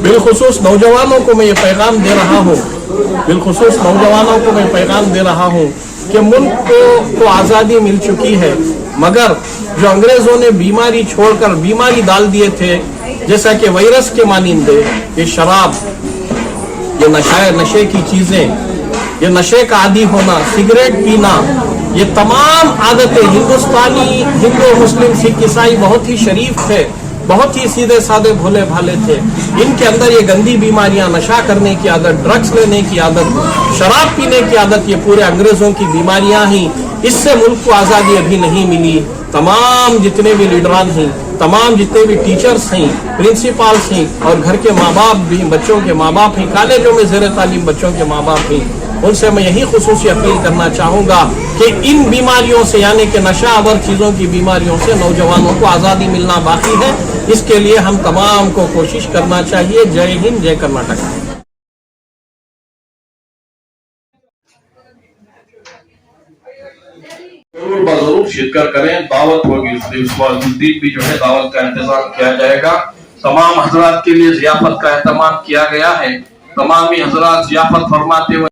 बिलखुसूस नौजवानों को मैं ये पैगाम दे रहा हूँ, बिलखुसूस नौजवानों को मैं पैगाम दे रहा हूँ कि मुल्क को आज़ादी मिल चुकी है, मगर जो अंग्रेज़ों ने बीमारी छोड़कर बीमारी डाल दिए थे, जैसा कि वायरस के मानिंदे ये शराब, ये नशे की चीज़ें, ये नशे का आदी होना, सिगरेट पीना, ये तमाम आदतें हिंदुस्तानी हिंदू मुस्लिम सिख ईसाई बहुत ही शरीफ थे, बहुत ही सीधे साधे भोले भाले थे। इनके अंदर ये गंदी बीमारियां, नशा करने की आदत, ड्रग्स लेने की आदत, शराब पीने की आदत, ये पूरे अंग्रेजों की बीमारियां ही। इससे मुल्क को आज़ादी अभी नहीं मिली। तमाम जितने भी लीडरान हैं, तमाम जितने भी टीचर्स हैं, प्रिंसिपल्स हैं और घर के माँ बाप भी, बच्चों के माँ बाप हैं, कॉलेजों में ज़ेर तालीम बच्चों के माँ बाप हैं, उनसे मैं यही खुसूसी अपील करना चाहूँगा कि इन बीमारियों से यानी कि नशा और चीज़ों की बीमारियों से नौजवानों को आज़ादी मिलना बाकी है। इसके लिए हम तमाम को कोशिश करना चाहिए। जय हिंद, जय कर्नाटक। जरूर शिरकत करें, दावत होगी, इस नजदीक भी जो है दावत का इंतजाम किया जाएगा। तमाम हजरात के लिए जियाफत का एहतमाम किया गया है। तमाम ही हजरात जियाफत फरमाते हुए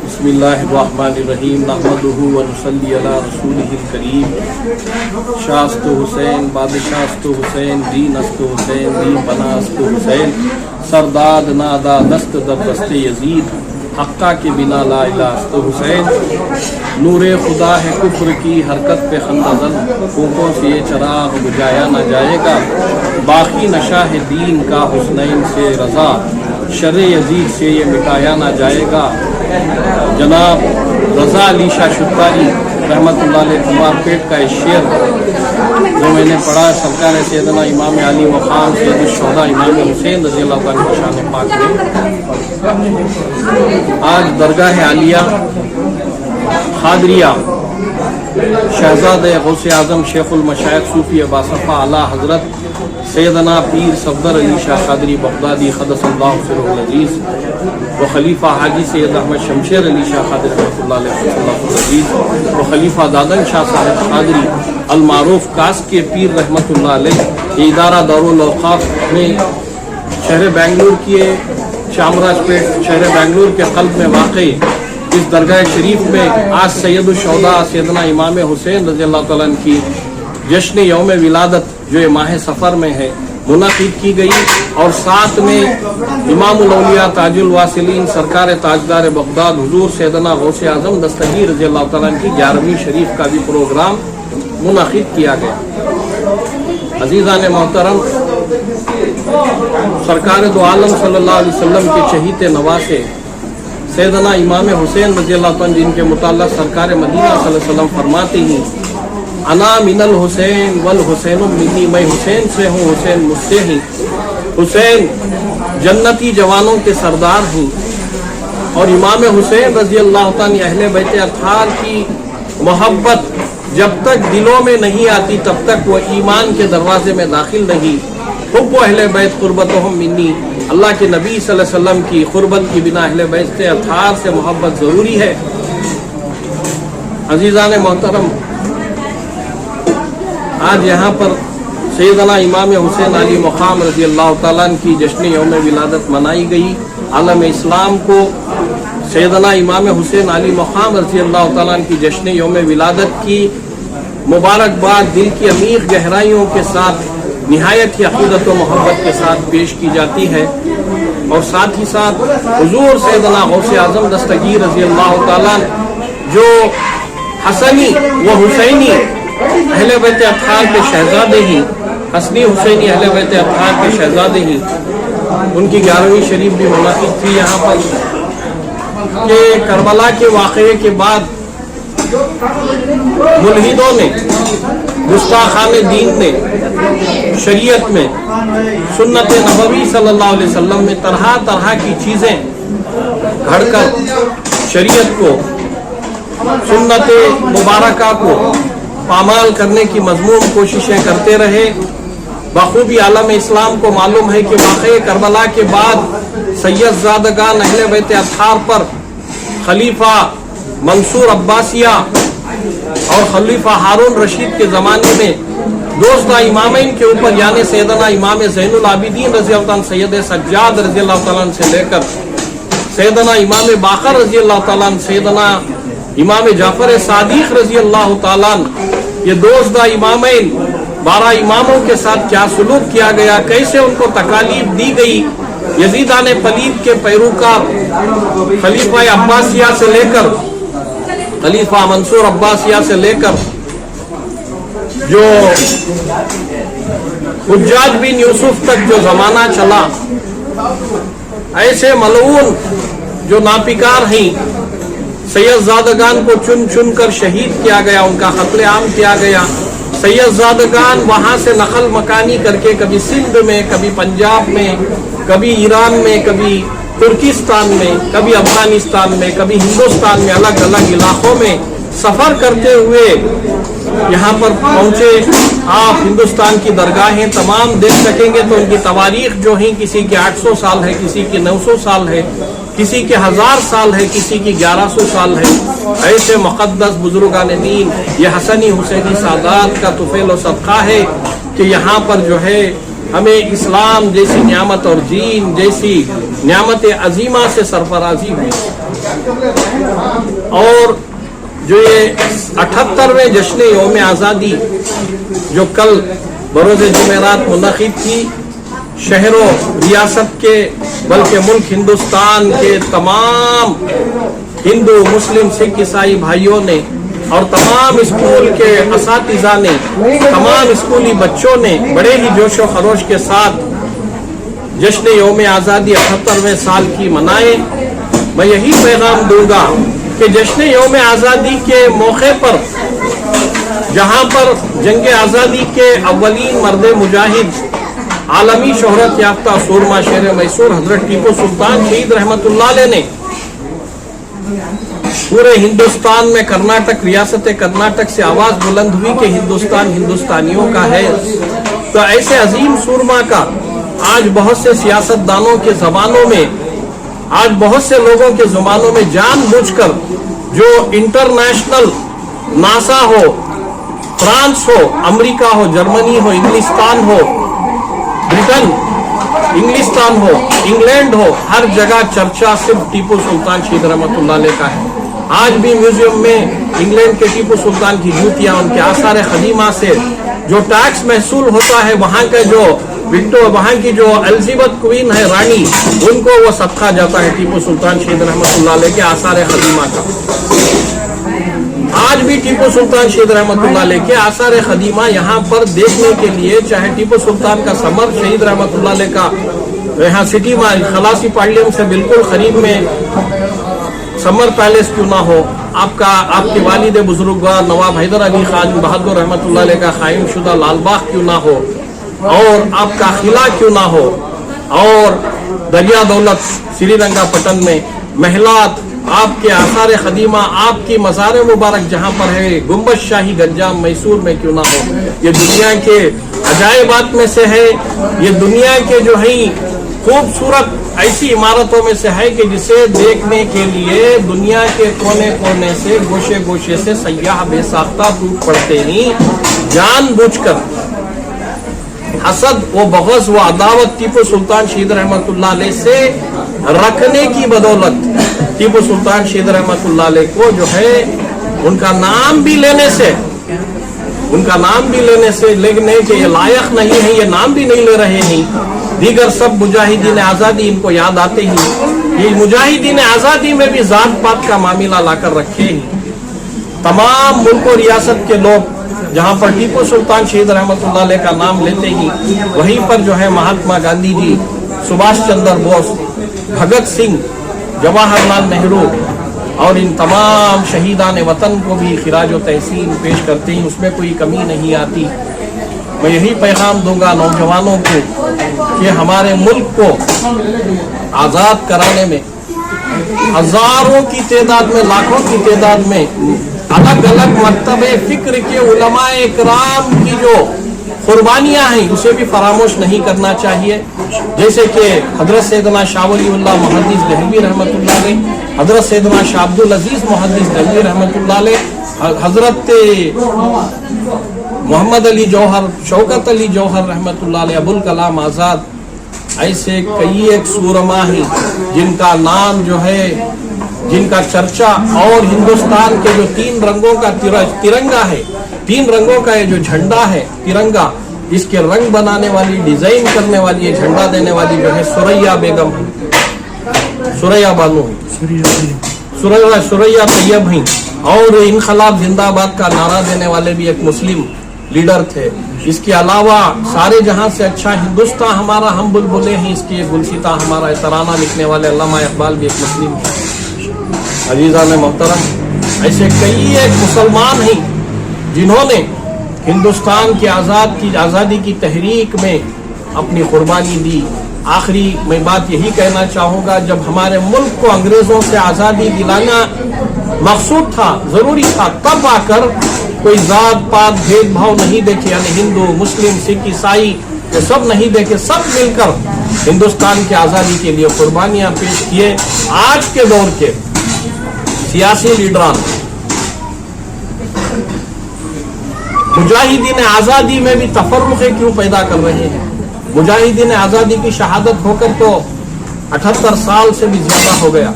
बिस्मिल्लाहिर्रहमानिर्रहीम नहमदुहु व नुसल्ली अला रसूलिहिल करीम। शास्तो हुसैन बादशास्तो हुसैन दीन अस्तो हुसैन दीन पनास्तो हुसैन सरदाद नादा दस्त दर दस्ते यजीद हक्का के बिना ला इलास्तो हुसैन। नूरे खुदा है कुफ्र की हरकत पे खंदाजन, फूकों से ये चराग बुझाया न जाएगा। बाकी नशा है दीन का हुस्नैन से रजा, शर यजीद से ये मिटाया न जाएगा। जनाब रजा अली शाह शुक्तारी रहमतुल्लाह अलैह कुमारपेट का एक शेर जो मैंने पढ़ा, सरकार सैयदना इमाम अली मकाम सैयद शोहदा इमाम हुसैन रज़ी अल्लाह ताला की शान पाक में आज दरगाह आलिया खादरिया शहजादे गौसे आज़म शेखुल मशाइख सूफी बासफ़ा आला हज़रत सैयदना पीर सफदर अली शाह कादरी बगदादी क़द्दसल्लाहु सिर्रहुल अज़ीज़ व खलीफा हाजी सैयद अहमद शमशेर अली शाह कादरी रहमतुल्लाह अलैह व खलीफा दादन शाह साहब कादरी अल मारूफ कास के पीर रहमतुल्लाह अलैह इदारा दारुल औक़ाफ़ में शहर बेंगलुरु के चामराजपेट शहर बेंगलुरु के क़ल्ब में वाक़ई इस दरगाह शरीफ में आज सैयद शुहदा सैयदना इमाम हुसैन रज़ी अल्लाह तआला अन्हु की जश्न यौम विलादत जो ये माह सफ़र में है मुनाक़िद की गई और साथ में इमामुल औलिया ताजुल वासिलीन सरकार ताजदार बगदाद हुजूर सैयदना गौसे आज़म दस्तगीर रज़ी अल्लाह तआला अन्हु की 11वीं शरीफ का भी प्रोग्राम मुनाक़िद किया गया। अज़ीज़ान मोहतरम, सरकार दो आलम सल्लल्लाहु अलैहि वसल्लम के चहीते नवासे सैयदना इमाम हुसैन रज़ी अल्लाह तआला जिनके मुताल्लिक़ सरकार मदीना सल्लल्लाहु अलैहि वसल्लम फरमाते हैं, अना मिनल हुसैन वल हुसैन मिन्नी, मैं हुसैन से हूँ, हुसैन मुझसे ही। हुसैन जन्नती जवानों के सरदार हैं और इमाम हुसैन रज़ी अल्लाह तआला अहले बैत अत्हार की मोहब्बत जब तक दिलों में नहीं आती तब तक वो ईमान के दरवाजे में दाखिल नहीं। हुब्ब अहले बैत कुर्बतुहुम मिन्नी, अल्लाह के नबी सल्लल्लाहु अलैहि वसल्लम की कुर्बत की बिना अहले बैत अत्हार से मोहब्बत ज़रूरी है। अज़ीज़ान मोहतरम, आज यहाँ पर सैयदना इमाम हुसैन अली मकाम रज़ी अल्लाह तआला अन्हु की जश्न यौम विलादत मनाई गई। आलम इस्लाम को सैयदना इमाम हुसैन अली मकाम रज़ी अल्लाह तआला अन्हु की जश्न यौम विलादत की मुबारकबाद दिल की अमीर गहराइयों के साथ निहायत ही अक़ीदत व मोहब्बत के साथ पेश की जाती है और साथ ही साथ हुजूर सैयदना गौसे आज़म दस्तगीर रज़ी अल्लाह तआला जो हसनी व हुसैनी अहले बैत अत्हार के शहजादे ही, हसनी हुसैनी अहले बैत अत्हार के शहजादे ही, उनकी 11वीं शरीफ भी मुनाकिद थी यहाँ पर कि करबला के वाक़े के बाद मुल्हिदों ने, गुस्ताखान दीन ने शरीयत में, सुन्नत नबवी सल्लल्लाहु अलैहि वसल्लम में तरह तरह की चीज़ें घड़कर शरीयत को, सुन्नत मुबारका को पामाल करने की मजमून कोशिशें करते रहे। बखूबी आलम इस्लाम को मालूम है कि वाक़े करबला के बाद सैयदजादगान अहले बैत अत्हार पर खलीफा मंसूर अब्बासिया और खलीफा हारून रशीद के ज़माने में दोस्त इमामैन के ऊपर यानी सैयदना इमाम ज़ैनुल आबिदीन रज़ी अल्लाह तआला, सैयद सज्जाद रज़ी अल्लाह तआला से लेकर सैयदना इमाम बाकर रज़ी अल्लाह तआला, सैयदना इमाम जाफर सादिक रज़ी अल्लाह तआला, ये दोस्त इमामैन 12 इमामों के साथ क्या सलूक किया गया, कैसे उनको तकालीफ दी गई। यजीदान पलीद के पैरोकार खलीफा अब्बासिया से लेकर खलीफा मंसूर अब्बासिया से लेकर जो हुज्जाज बिन यूसुफ तक जो जमाना चला, ऐसे मलऊन जो नापिकार हैं, सैयदजादगान को चुन चुन कर शहीद किया गया, उनका कत्ले आम किया गया। सैयदजादगान वहाँ से नकल मकानी करके कभी सिंध में, कभी पंजाब में, कभी ईरान में, कभी तुर्किस्तान में, कभी अफगानिस्तान में, कभी हिंदुस्तान में, अलग अलग इलाकों में सफ़र करते हुए यहाँ पर पहुँचे। आप हिंदुस्तान की दरगाहें तमाम देख सकेंगे तो उनकी तवारीख जो हैं, किसी की 800 साल है, किसी की 900 साल है, किसी के 1000 साल है, किसी की 1100 साल है। ऐसे मुक़द्दस बुजुर्गान दीन, ये हसनी हुसैनी सादात का तुफैल व सदका है कि यहाँ पर जो है हमें इस्लाम जैसी नियामत और दीन जैसी नियामत अजीमा से सरफराजी हुई। और जो ये 78वें जश्न यौम आज़ादी जो कल बरोज़ जुमेरात मुनक़िद थी, शहरों रियासत के बल्कि मुल्क हिंदुस्तान के तमाम हिंदू मुस्लिम सिख ईसाई भाइयों ने और तमाम स्कूल के असातिज़ा ने, तमाम स्कूली बच्चों ने बड़े ही जोश व खरोश के साथ जश्न यौम आज़ादी 78वें साल की मनाए। मैं यही पैगाम दूंगा कि जश्न यौम आज़ादी के मौके पर जहाँ पर जंग आज़ादी के अव्वलीन मर्द मुजाहिद, आलमी शोहरत याफ्ता सूरमा शेर मैसूर हजरत टीपू सुल्तान शहीद रहमतुल्लाह अलैह ने पूरे हिंदुस्तान में कर्नाटक, रियासत कर्नाटक से आवाज बुलंद हुई कि हिंदुस्तान हिंदुस्तानियों का है। तो ऐसे अजीम सूरमा का आज बहुत से सियासतदानों के जबानों में, आज बहुत से लोगों के जुबानों में जानबूझकर जो इंटरनेशनल नासा हो, फ्रांस हो, अमेरिका हो, जर्मनी हो, इंग्लिस्तान हो, ब्रिटेन, इंग्लिस्तान हो, इंग्लैंड हो, हर जगह चर्चा सिर्फ टीपू सुल्तान शहीद रहमतुल्लाह अलैह का है। आज भी म्यूजियम में इंग्लैंड के टीपू सुल्तान की जूतियां, उनके आसार ख़दीमा से जो टैक्स महसूल होता है, वहाँ का जो वहाँ की जो एलिज़ाबेथ क्वीन है रानी, उनको वो सदका जाता है टीपू सुल्तान शहीद रहमतुल्लाह अलैह के आसार ख़दीमा का। आज भी टीपू सुल्तान शहीद रहमतुल्लाह अलैह के आसार ख़दीमा यहाँ पर देखने के लिए, चाहे टीपू सुल्तान का समर शहीद रहमतुल्लाह अलैह का यहाँ सिटी में खलासी पार्लियम से बिल्कुल करीब में समर पैलेस क्यों ना हो, आपके वालिद बुजुर्गवार नवाब हैदर अली खान बहादुर रहमतुल्लाह अलैह का कायम शुदा लाल बाग क्यों ना हो, और आपका किला क्यों ना हो, और दरिया दौलत श्रीरंगापट्टनम में महलात, आपके आसार ख़दीमा, आपकी मज़ार मुबारक जहाँ पर है, गुंबद शाही गंजाम मैसूर में क्यों ना हो। ये दुनिया के अजायबात में से है, ये दुनिया के जो है खूबसूरत ऐसी इमारतों में से है कि जिसे देखने के लिए दुनिया के कोने कोने से, गोशे गोशे से सयाह बेसाख्ता टूट पड़ते ही जानबूझकर हसद व बग़ज़ व अदावत टीपू सुल्तान शहीद रहमतुल्लाह अलैह से रखने की बदौलत टीपू सुल्तान शहीद रहमतुल्लाह अलैह को जो है उनका नाम भी लेने से, लेकिन कि ये लायक नहीं है, ये नाम भी नहीं ले रहे हैं। दीगर सब मुजाहिदीन आज़ादी इनको याद आते ही, ये मुजाहिदीन आज़ादी में भी ज़ात पात का मामला लाकर रखे हैं। तमाम मुल्क और रियासत के लोग जहाँ पर टीपू सुल्तान शहीद रहमतुल्लाह अलैह का नाम लेते ही वहीं पर जो है महात्मा गांधी जी, सुभाष चंद्र बोस, भगत सिंह, जवाहरलाल नेहरू और इन तमाम शहीदान वतन को भी खिराज तहसीन पेश करते हैं, उसमें कोई कमी नहीं आती। मैं यही पैगाम दूंगा नौजवानों को कि हमारे मुल्क को आज़ाद कराने में हजारों की तादाद में, लाखों की तादाद में अलग अलग मकतबे फिक्र के उलमाए इकराम की जो कुर्बानियां हैं उसे भी फरामोश नहीं करना चाहिए। जैसे कि हजरत सैयदना शाह वलीउल्लाह मुहद्दिस दहलवी रहमतुल्लाह अलैह, हजरत सैयदना शाह अब्दुल अजीज मुहद्दिस दहलवी रहमतुल्लाह अलैह, हजरत मोहम्मद अली जौहर, शौकत अली जौहर रहमतुल्लाह अलैह, अबुल कलाम आज़ाद, ऐसे कई एक सूरमा हैं जिनका नाम जो है, जिनका चर्चा, और हिंदुस्तान के जो 3 रंगों का तिरंगा है, 3 रंगों का ये जो झंडा है तिरंगा, इसके रंग बनाने वाली, डिजाइन करने वाली, ये झंडा देने वाली जो है सुरैया बेगम है, सुरैया बानो है, सुरैया तैयब हैं। और इनकलाब जिंदाबाद का नारा देने वाले भी एक मुस्लिम लीडर थे। इसके अलावा सारे जहां से अच्छा हिंदुस्तान हमारा हम बुलबुले हैं, इसकी एक गुलसिता हमारा तराना लिखने वाले अल्लामा इकबाल भी एक मुस्लिम है। अजीज़ा में मोहतरम, ऐसे कई एक मुसलमान हैं जिन्होंने हिंदुस्तान की आज़ादी की तहरीक में अपनी कुर्बानी दी। आखिरी मैं बात यही कहना चाहूँगा, जब हमारे मुल्क को अंग्रेज़ों से आज़ादी दिलाना मकसूद था, ज़रूरी था, तब आकर कोई जात पात भेदभाव नहीं देखे, यानी हिंदू मुस्लिम सिख ईसाई ये सब नहीं देखे, सब मिलकर हिंदुस्तान की आज़ादी के लिए कुर्बानियाँ पेश किए। आज के दौर के सियासी लीडरान मुजाहिदीन आज़ादी में भी तफर्रुक़ क्यों पैदा कर रहे हैं? मुजाहिदीन आज़ादी की शहादत होकर तो 78 साल से भी ज्यादा हो गया,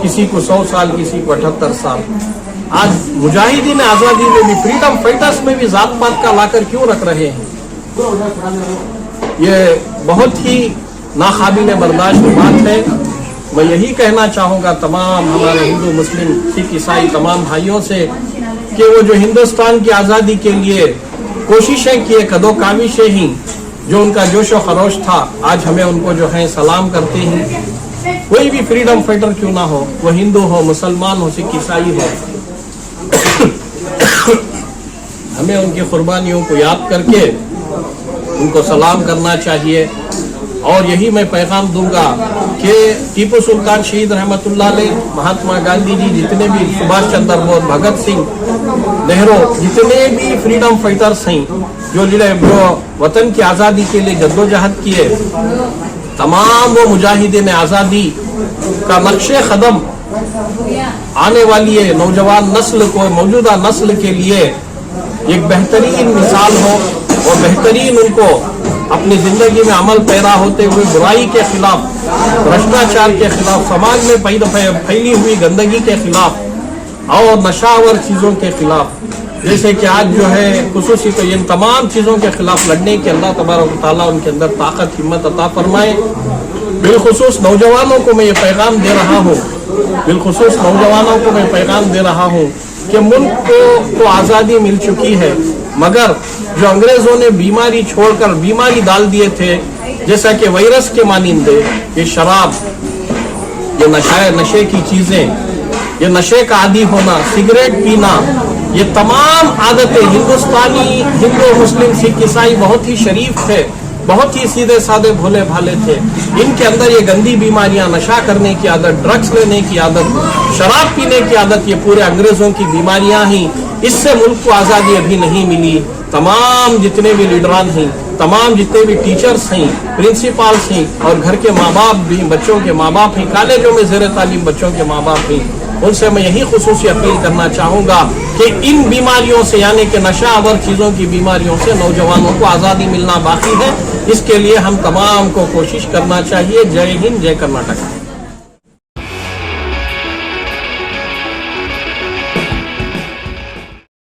किसी को 100 साल, किसी को 78 साल। आज मुजाहिदीन आज़ादी में भी, फ्रीडम फाइटर्स में भी जात पात का लाकर क्यों रख रहे हैं? ये बहुत ही नाकाबिल बर्दाश्त बात है। मैं यही कहना चाहूँगा तमाम हमारे हिंदू मुस्लिम सिख ईसाई तमाम भाइयों से कि वो जो हिंदुस्तान की आज़ादी के लिए कोशिशें किए, कदो काविशें ही, जो उनका जोश व खरोश था, आज हमें उनको जो है सलाम करते हैं। कोई भी फ्रीडम फाइटर क्यों ना हो, वो हिंदू हो, मुसलमान हो, सिख ईसाई हो, हमें उनकी कुर्बानियों को याद करके उनको सलाम करना चाहिए। और यही मैं पैगाम दूंगा कि टीपू सुल्तान शहीद रहमतुल्लाह अलैह, महात्मा गांधी जी, जितने भी सुभाष चंद्र बोस, भगत सिंह, नेहरू, जितने भी फ्रीडम फाइटर्स हैं जो वतन की आज़ादी के लिए जद्दोजहद किए, तमाम वो मुजाहिदीन आज़ादी का नक्शे कदम आने वाली है नौजवान नस्ल को, मौजूदा नस्ल के लिए एक बेहतरीन मिसाल हो और बेहतरीन उनको अपनी जिंदगी में अमल पैदा होते हुए बुराई के खिलाफ, भ्रष्टाचार के खिलाफ, समाज में फैली हुई गंदगी के खिलाफ और नशावर चीज़ों के खिलाफ, जैसे कि आज जो है खुसूसी तो इन तमाम चीज़ों के खिलाफ लड़ने की अल्लाह तबारक व तआला उनके अंदर ताकत हिम्मत अता फरमाए। बिलखुसूस नौजवानों को मैं ये पैगाम दे रहा हूँ, बिलखुसूस नौजवानों को मैं पैगाम दे रहा हूँ कि मुल्क को आज़ादी मिल चुकी है, मगर जो अंग्रेजों ने बीमारी छोड़कर बीमारी डाल दिए थे, जैसा कि वायरस के मानिंदे ये शराब, ये नशे की चीजें, ये नशे का आदी होना, सिगरेट पीना, ये तमाम आदतें हिंदुस्तानी हिंदू मुस्लिम सिख ईसाई बहुत ही शरीफ थे, बहुत ही सीधे साधे भोले भाले थे। इनके अंदर ये गंदी बीमारियां, नशा करने की आदत, ड्रग्स लेने की आदत, शराब पीने की आदत, ये पूरे अंग्रेजों की बीमारियां ही। इससे मुल्क को आज़ादी अभी नहीं मिली। तमाम जितने भी लीडरान हैं, तमाम जितने भी टीचर्स हैं, प्रिंसिपल्स हैं और घर के माँ बाप भी, बच्चों के माँ बाप हैं, कॉलेजों में ज़ेर तालीम बच्चों के माँ बाप हैं, उनसे मैं यही खुसूसी अपील करना चाहूँगा कि इन बीमारियों से, यानी कि नशावर चीज़ों की बीमारियों से नौजवानों को आज़ादी मिलना बाकी है। इसके लिए हम तमाम को कोशिश करना चाहिए। जय हिंद, जय कर्नाटक।